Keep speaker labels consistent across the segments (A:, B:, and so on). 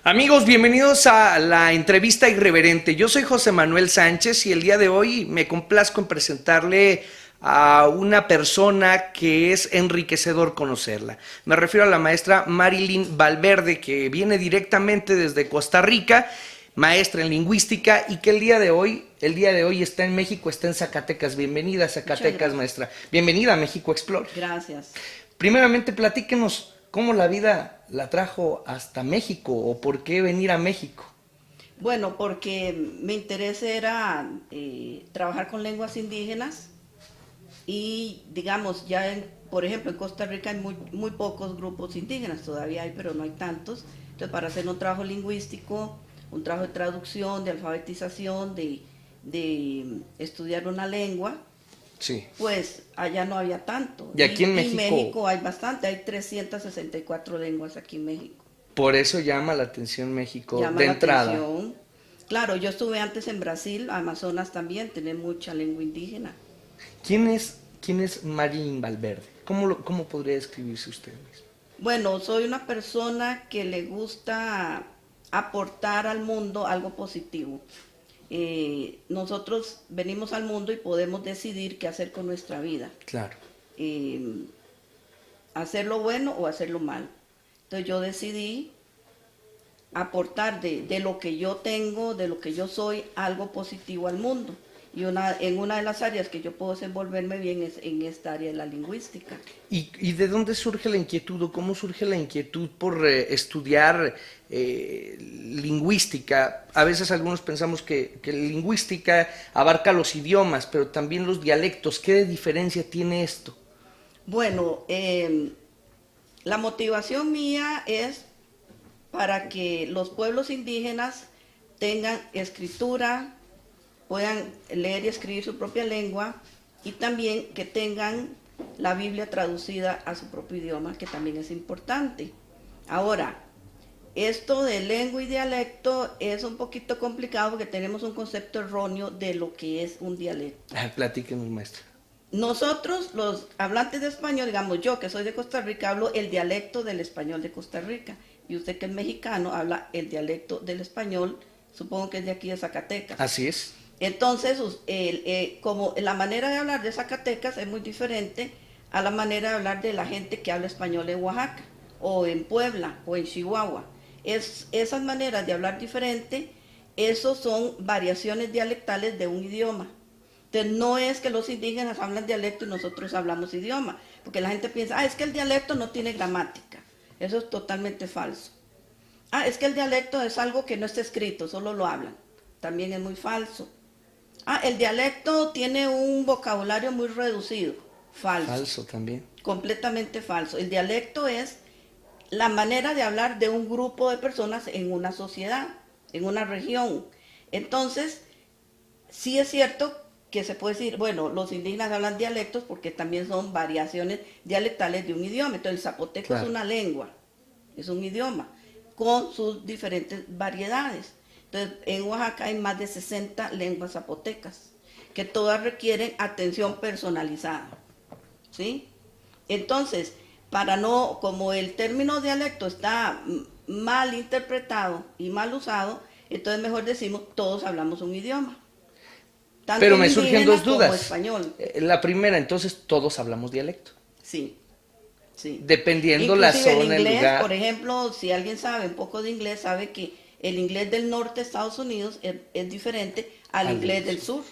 A: Amigos, bienvenidos a la entrevista irreverente. Yo soy José Manuel Sánchez y el día de hoy me complazco en presentarle a una persona que es enriquecedor conocerla. Me refiero a la maestra Marilyn Valverde, que viene directamente desde Costa Rica, maestra en lingüística y que el día de hoy está en México, está en Zacatecas. Bienvenida a Zacatecas, maestra. Bienvenida a México Explore.
B: Gracias.
A: Primeramente, platíquenos cómo la vida la trajo hasta México o por qué venir a México.
B: Bueno, porque mi interés era trabajar con lenguas indígenas y digamos, por ejemplo, en Costa Rica hay muy pocos grupos indígenas, todavía hay, pero no hay tantos. Entonces, para hacer un trabajo lingüístico, un trabajo de traducción, de alfabetización, de estudiar una lengua,
A: Sí.
B: pues allá no había tanto.
A: Y aquí en México,
B: México hay bastante, hay 364 lenguas aquí en México.
A: por eso llama la atención México
B: Llama
A: de
B: la
A: entrada.
B: atención. Claro, yo estuve antes en Brasil, Amazonas también, tiene mucha lengua indígena.
A: ¿Quién es Marilyn Valverde? ¿Cómo podría describirse usted mismo?
B: Bueno, soy una persona que le gusta aportar al mundo algo positivo. Nosotros venimos al mundo y podemos decidir qué hacer con nuestra vida.
A: Claro.
B: Hacerlo bueno o hacerlo mal. Entonces yo decidí aportar de lo que yo tengo, de lo que yo soy, algo positivo al mundo. Y en una de las áreas que yo puedo desenvolverme bien es en esta área de la lingüística.
A: ¿Y de dónde surge la inquietud o cómo surge la inquietud por estudiar lingüística? A veces algunos pensamos que lingüística abarca los idiomas, pero también los dialectos. ¿Qué diferencia tiene esto?
B: Bueno, la motivación mía es para que los pueblos indígenas tengan escritura, puedan leer y escribir su propia lengua y también que tengan la Biblia traducida a su propio idioma, que también es importante. Ahora, esto de lengua y dialecto es un poquito complicado porque tenemos un concepto erróneo de lo que es un dialecto.
A: Platíquenos, maestra.
B: Nosotros, los hablantes de español, digamos yo que soy de Costa Rica, hablo el dialecto del español de Costa Rica. Y usted que es mexicano habla el dialecto del español, supongo que es de aquí de Zacatecas.
A: Así es.
B: Entonces, como la manera de hablar de Zacatecas es muy diferente a la manera de hablar de la gente que habla español en Oaxaca, o en Puebla, o en Chihuahua. Esas maneras de hablar diferente, esos son variaciones dialectales de un idioma. Entonces, no es que los indígenas hablan dialecto y nosotros hablamos idioma, porque la gente piensa, es que el dialecto no tiene gramática. Eso es totalmente falso. Es que el dialecto es algo que no está escrito, solo lo hablan. También es muy falso. El dialecto tiene un vocabulario muy reducido. Falso.
A: Falso también.
B: Completamente falso. El dialecto es la manera de hablar de un grupo de personas en una sociedad, en una región. Entonces, sí es cierto que se puede decir, bueno, los indígenas hablan dialectos porque también son variaciones dialectales de un idioma. Entonces, el zapoteco es una lengua, es un idioma, con sus diferentes variedades. Entonces, en Oaxaca hay más de 60 lenguas zapotecas, que todas requieren atención personalizada, ¿sí? Entonces, como el término dialecto está mal interpretado y mal usado, entonces mejor decimos, todos hablamos un idioma.
A: Pero me surgen dos dudas.
B: Como español.
A: La primera, entonces, todos hablamos dialecto.
B: Sí. Sí.
A: Dependiendo
B: inclusive
A: la zona,
B: el inglés,
A: el lugar.
B: Por ejemplo, si alguien sabe un poco de inglés, sabe que el inglés del norte de Estados Unidos es diferente al inglés del sur.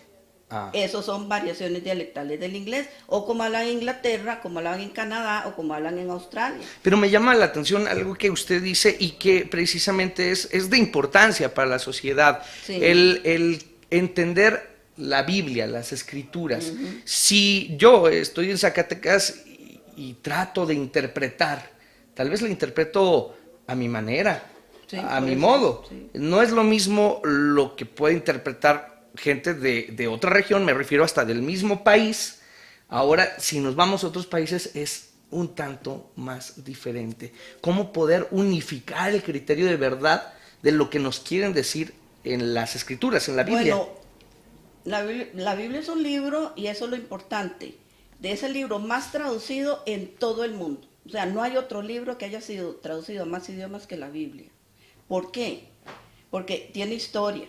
B: Esos son variaciones dialectales del inglés, o como hablan en Inglaterra, como hablan en Canadá, o como hablan en Australia.
A: Pero me llama la atención algo que usted dice y que precisamente es de importancia para la sociedad.
B: Sí.
A: El entender la Biblia, las escrituras. Si yo estoy en Zacatecas y trato de interpretar, tal vez la interpreto a mi manera,
B: sí,
A: a mi modo.
B: Sí.
A: No es lo mismo lo que puede interpretar gente de otra región, me refiero hasta del mismo país. Ahora, si nos vamos a otros países, es un tanto más diferente. ¿Cómo poder unificar el criterio de verdad de lo que nos quieren decir en las escrituras, en la Biblia?
B: Bueno, la Biblia es un libro y eso es lo importante. De ese libro más traducido en todo el mundo. O sea, no hay otro libro que haya sido traducido a más idiomas que la Biblia. ¿Por qué? Porque tiene historia.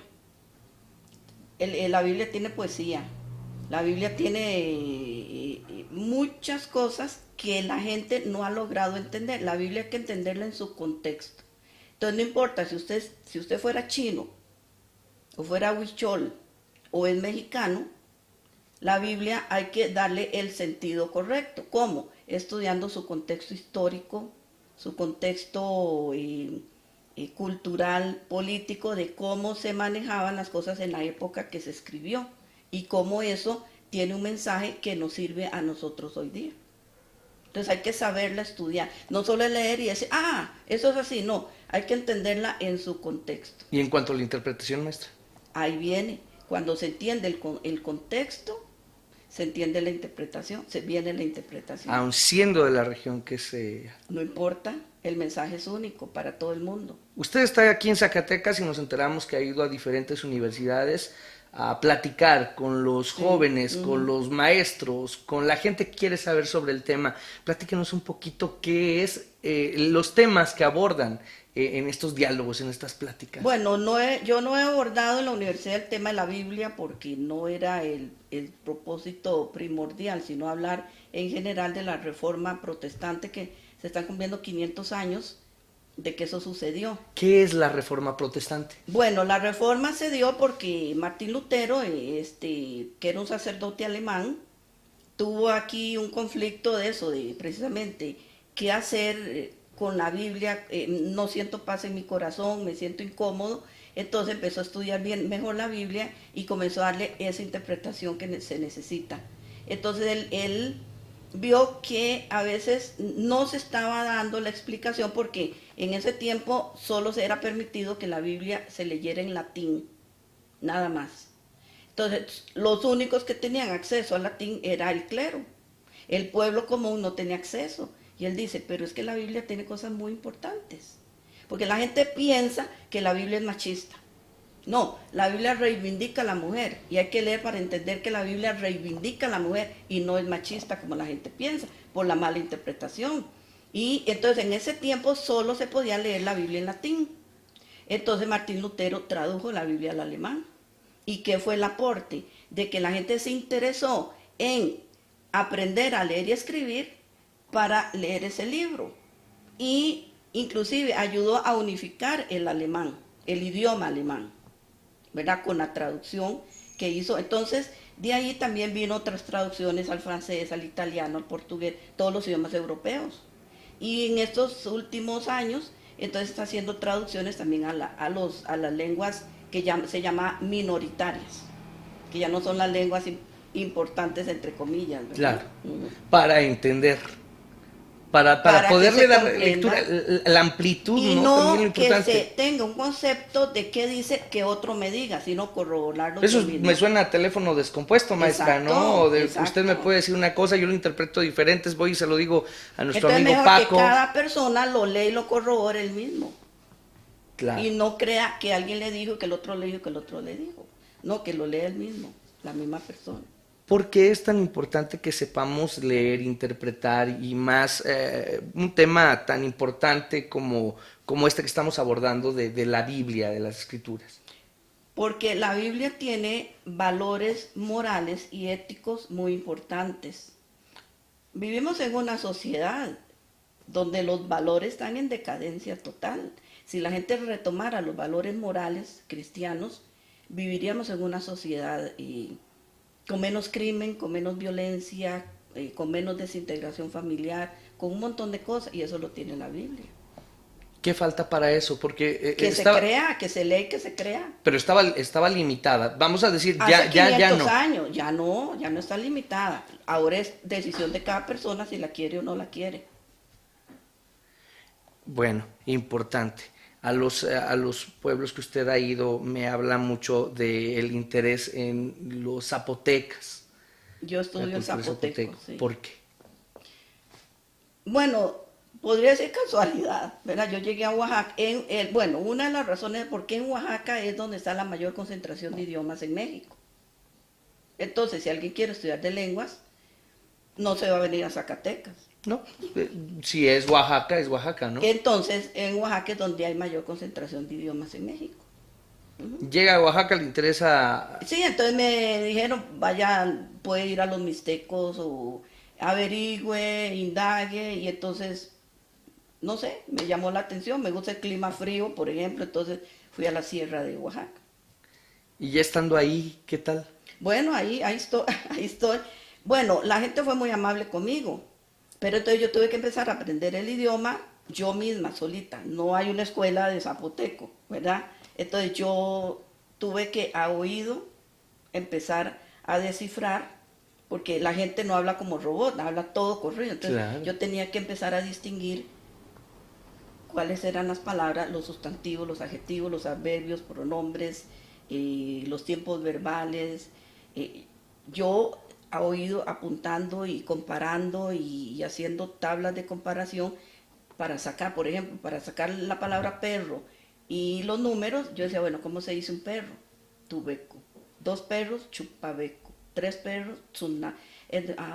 B: La Biblia tiene poesía. La Biblia tiene muchas cosas que la gente no ha logrado entender. La Biblia hay que entenderla en su contexto. Entonces no importa si usted fuera chino, o fuera huichol, o es mexicano, la Biblia hay que darle el sentido correcto. ¿Cómo? Estudiando su contexto histórico, su contexto cultural, político, de cómo se manejaban las cosas en la época que se escribió y cómo eso tiene un mensaje que nos sirve a nosotros hoy día. Entonces hay que saberla estudiar, no solo leer y decir, eso es así, no, hay que entenderla en su contexto.
A: Y en cuanto a la interpretación, maestra.
B: Ahí viene, cuando se entiende el contexto, se entiende la interpretación, se viene la interpretación.
A: Aun siendo de la región que se...
B: No importa, el mensaje es único para todo el mundo.
A: Usted está aquí en Zacatecas y nos enteramos que ha ido a diferentes universidades a platicar con los jóvenes, con los maestros, con la gente que quiere saber sobre el tema. Platíquenos un poquito qué es los temas que abordan en estos diálogos, en estas pláticas.
B: Bueno, yo no he abordado en la universidad el tema de la Biblia porque no era el propósito primordial, sino hablar en general de la reforma protestante, que se están cumpliendo 500 años de que eso sucedió.
A: ¿Qué es la reforma protestante?
B: Bueno, la reforma se dio porque Martín Lutero, que era un sacerdote alemán, tuvo aquí un conflicto de eso, de precisamente qué hacer con la Biblia. No siento paz en mi corazón, me siento incómodo. Entonces empezó a estudiar mejor la Biblia y comenzó a darle esa interpretación que se necesita. Entonces él vio que a veces no se estaba dando la explicación porque en ese tiempo solo se era permitido que la Biblia se leyera en latín, nada más. Entonces los únicos que tenían acceso al latín era el clero. El pueblo común no tenía acceso. Y él dice, pero es que la Biblia tiene cosas muy importantes. Porque la gente piensa que la Biblia es machista. No, la Biblia reivindica a la mujer y hay que leer para entender que la Biblia reivindica a la mujer y no es machista como la gente piensa, por la mala interpretación. Y entonces en ese tiempo solo se podía leer la Biblia en latín. Entonces Martín Lutero tradujo la Biblia al alemán. ¿Y qué fue el aporte? De que la gente se interesó en aprender a leer y escribir para leer ese libro. Y inclusive ayudó a unificar el alemán, el idioma alemán, ¿verdad? Con la traducción que hizo. Entonces, de ahí también vino otras traducciones al francés, al italiano, al portugués, todos los idiomas europeos. Y en estos últimos años, entonces está haciendo traducciones también a las lenguas que se llaman minoritarias, que ya no son las lenguas importantes, entre comillas, ¿verdad?
A: Claro, para entender. Para poderle dar lectura, la amplitud,
B: y
A: ¿no?
B: no que se tenga un concepto de qué dice que otro me diga, sino corroborarlo.
A: Eso me suena a teléfono descompuesto, maestra,
B: exacto,
A: ¿no? O
B: exacto.
A: Usted me puede decir una cosa, yo lo interpreto diferente, voy y se lo digo a nuestro
B: Entonces,
A: amigo
B: mejor
A: Paco.
B: Que cada persona lo lee y lo corrobore él mismo.
A: Claro.
B: Y no crea que alguien le dijo, que el otro le dijo, que el otro le dijo. No, que lo lea él mismo, la misma persona.
A: ¿Por qué es tan importante que sepamos leer, interpretar y más un tema tan importante como este que estamos abordando de la Biblia, de las Escrituras?
B: Porque la Biblia tiene valores morales y éticos muy importantes. Vivimos en una sociedad donde los valores están en decadencia total. Si la gente retomara los valores morales cristianos, viviríamos en una sociedad con menos crimen, con menos violencia, con menos desintegración familiar, con un montón de cosas, y eso lo tiene la Biblia.
A: ¿Qué falta para eso? Porque
B: se crea, que se lee, que se crea.
A: Pero estaba limitada. Vamos a decir,
B: Hace
A: ya
B: 500
A: no.
B: años, ya no está limitada. Ahora es decisión de cada persona si la quiere o no la quiere.
A: Bueno, importante. A los pueblos que usted ha ido, me habla mucho del interés en los zapotecas.
B: Yo estudio zapoteco, sí.
A: ¿Por qué?
B: Bueno, podría ser casualidad, ¿verdad? Yo llegué a Oaxaca, bueno, una de las razones de por qué en Oaxaca es donde está la mayor concentración de idiomas en México. Entonces, si alguien quiere estudiar de lenguas, no se va a venir a Zacatecas.
A: ¿no? Si es Oaxaca, ¿no?
B: Entonces, en Oaxaca es donde hay mayor concentración de idiomas en México.
A: Llega a Oaxaca, le interesa...
B: Sí, entonces me dijeron, vaya, puede ir a los Mixtecos o averigüe, indague, y entonces, no sé, me llamó la atención, me gusta el clima frío, por ejemplo, entonces fui a la sierra de Oaxaca.
A: Y ya estando ahí, ¿qué tal?
B: Bueno, ahí estoy, ahí estoy. Bueno, la gente fue muy amable conmigo, pero entonces yo tuve que empezar a aprender el idioma yo misma, solita. No hay una escuela de zapoteco, ¿verdad? Entonces yo tuve que a oído empezar a descifrar, porque la gente no habla como robot, habla todo corrido. Entonces
A: Claro.
B: yo tenía que empezar a distinguir cuáles eran las palabras, los sustantivos, los adjetivos, los adverbios, pronombres, los tiempos verbales. Yo he oído apuntando y comparando y haciendo tablas de comparación para sacar, por ejemplo, para sacar la palabra perro y los números. Yo decía, bueno, ¿cómo se dice un perro? Tubeco. 2 perros, chupabeco. 3 perros, tsuna.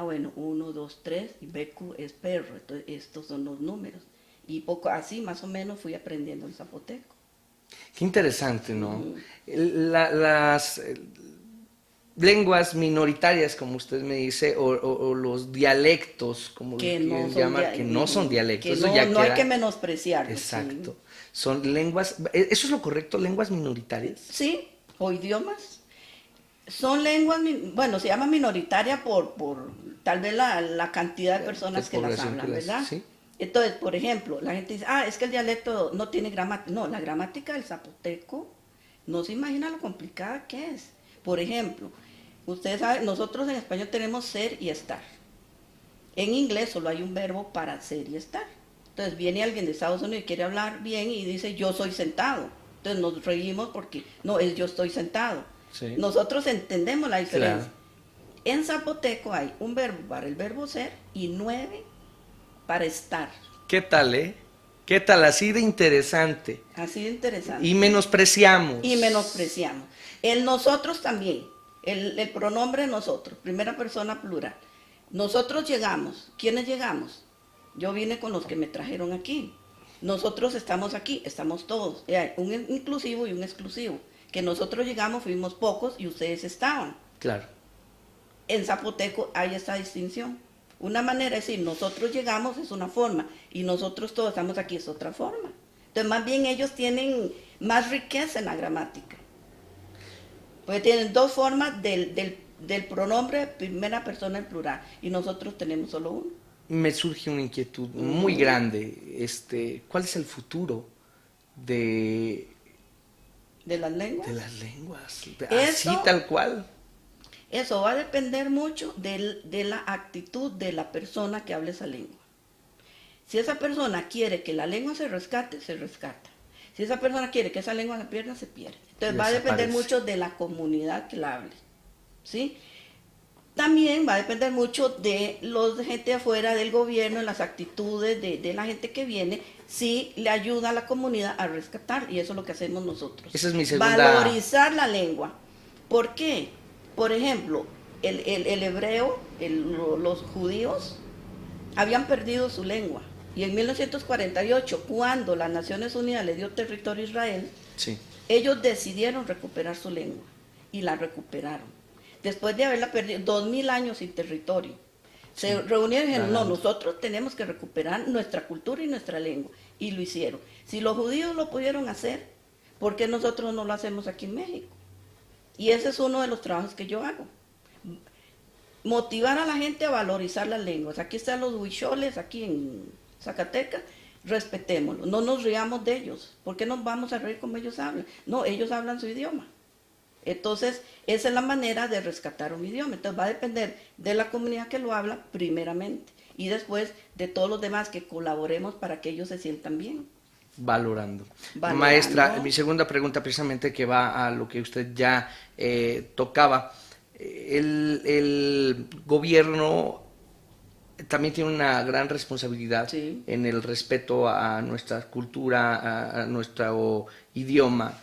B: Bueno, 1, 2, 3 y becu es perro. Entonces, estos son los números. Y poco así, más o menos, fui aprendiendo el zapoteco.
A: Qué interesante, ¿no? Las lenguas minoritarias, como usted me dice, o los dialectos, como
B: Que
A: lo
B: no
A: quieren
B: son
A: llamar, que no son dialectos.
B: que
A: Eso
B: no,
A: ya
B: no hay
A: queda...
B: que menospreciarlos.
A: Exacto. Son lenguas, ¿eso es lo correcto? ¿Lenguas minoritarias?
B: Sí, o idiomas. Son lenguas, bueno, se llama minoritaria por tal vez la cantidad de personas que las
A: población
B: hablan,
A: que las-
B: ¿verdad?
A: sí.
B: Entonces, por ejemplo, la gente dice, es que el dialecto no tiene gramática. No, la gramática del zapoteco no se imagina lo complicada que es. Por ejemplo, ustedes saben, nosotros en español tenemos ser y estar. En inglés solo hay un verbo para ser y estar. Entonces viene alguien de Estados Unidos y quiere hablar bien y dice yo soy sentado. Entonces nos reímos porque no es yo estoy sentado.
A: Sí.
B: Nosotros entendemos la diferencia.
A: Claro.
B: En zapoteco hay un verbo para el verbo ser y 9 para estar.
A: ¿Qué tal, eh? ¿Qué tal? Así de interesante.
B: Así de interesante.
A: Y menospreciamos.
B: Y menospreciamos. El nosotros también. El pronombre nosotros, primera persona plural. Nosotros llegamos. ¿Quiénes llegamos? Yo vine con los que me trajeron aquí. Nosotros estamos aquí, estamos todos. Hay un inclusivo y un exclusivo. Que nosotros llegamos, fuimos pocos y ustedes estaban.
A: Claro.
B: En zapoteco hay esta distinción. Una manera de decir, nosotros llegamos es una forma y nosotros todos estamos aquí es otra forma. Entonces, más bien ellos tienen más riqueza en la gramática. Porque tienen 2 formas del pronombre primera persona en plural y nosotros tenemos solo uno.
A: Me surge una inquietud muy grande. ¿Cuál es el futuro de
B: ¿De las lenguas?
A: las lenguas?
B: Eso-
A: Así tal cual.
B: Eso va a depender mucho de la actitud de la persona que hable esa lengua. Si esa persona quiere que la lengua se rescate, se rescata. Si esa persona quiere que esa lengua se pierda, se pierde. Entonces va a depender
A: Desaparece.
B: mucho de la comunidad que la hable. ¿Sí? También va a depender mucho de los de gente afuera del gobierno, en las actitudes de la gente que viene, si le ayuda a la comunidad a rescatar, y eso es lo que hacemos nosotros.
A: Esa es mi segunda...
B: Valorizar la lengua. ¿Por qué? Por ejemplo, el hebreo, los judíos, habían perdido su lengua. Y en 1948, cuando las Naciones Unidas le dio territorio a Israel,
A: Sí.
B: ellos decidieron recuperar su lengua y la recuperaron. Después de haberla perdido 2000 años sin territorio, se reunieron y dijeron, no, nosotros tenemos que recuperar nuestra cultura y nuestra lengua. Y lo hicieron. Si los judíos lo pudieron hacer, ¿por qué nosotros no lo hacemos aquí en México? Y ese es uno de los trabajos que yo hago. Motivar a la gente a valorizar las lenguas. Aquí están los huicholes, aquí en Zacatecas, respetémoslos, no nos riamos de ellos. ¿Por qué nos vamos a reír como ellos hablan? No, ellos hablan su idioma. Entonces, esa es la manera de rescatar un idioma. Entonces, va a depender de la comunidad que lo habla primeramente y después de todos los demás que colaboremos para que ellos se sientan bien.
A: Valorando.
B: Valorando.
A: Maestra, mi segunda pregunta precisamente que va a lo que usted ya tocaba. El gobierno también tiene una gran responsabilidad
B: Sí.
A: en el respeto a nuestra cultura, a nuestro idioma.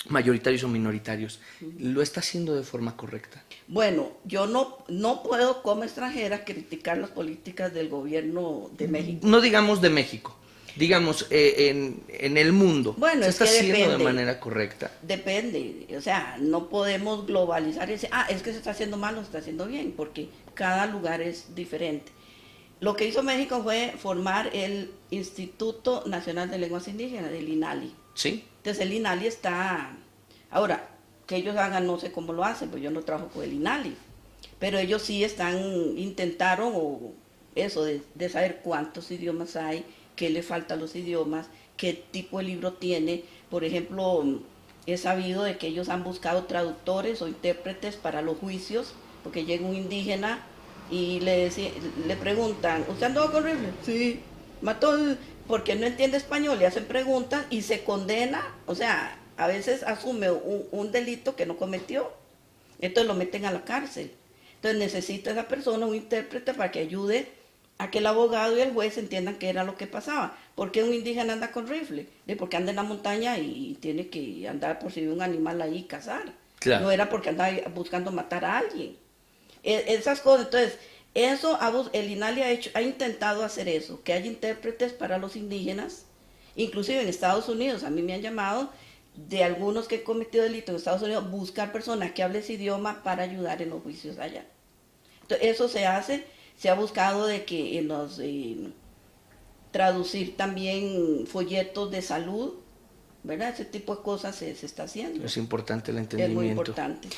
A: mayoritarios o minoritarios, ¿lo está haciendo de forma correcta?
B: Bueno, yo no puedo como extranjera criticar las políticas del gobierno de México.
A: No digamos de México, digamos en el mundo.
B: Bueno,
A: ¿Se
B: es
A: está
B: que
A: haciendo
B: depende.
A: de manera correcta?
B: Depende, o sea, no podemos globalizar y decir, es que se está haciendo mal o se está haciendo bien, porque cada lugar es diferente. Lo que hizo México fue formar el Instituto Nacional de Lenguas Indígenas, el INALI.
A: Sí.
B: Entonces el INALI está, ahora, que ellos hagan, no sé cómo lo hacen, pues yo no trabajo con el INALI, pero ellos sí intentaron eso de saber cuántos idiomas hay, qué le falta a los idiomas, qué tipo de libro tiene. Por ejemplo, he sabido de que ellos han buscado traductores o intérpretes para los juicios, porque llega un indígena y le preguntan, ¿usted andó con rifle? Sí. Mató, porque no entiende español, le hacen preguntas y se condena, o sea, a veces asume un delito que no cometió, entonces lo meten a la cárcel. Entonces necesita esa persona un intérprete para que ayude a que el abogado y el juez entiendan qué era lo que pasaba. ¿Por qué un indígena anda con rifle? Porque anda en la montaña y tiene que andar por si ve un animal ahí y cazar.
A: Claro.
B: No era porque andaba buscando matar a alguien. Esas cosas, entonces, el INALI ha intentado hacer eso, que haya intérpretes para los indígenas, inclusive en Estados Unidos, a mí me han llamado de algunos que han cometido delitos en Estados Unidos, buscar personas que hablen ese idioma para ayudar en los juicios allá. Entonces, eso se ha buscado de que traducir también folletos de salud, ¿verdad? Ese tipo de cosas se está haciendo.
A: Es importante el
B: Es
A: entendimiento.
B: muy importante.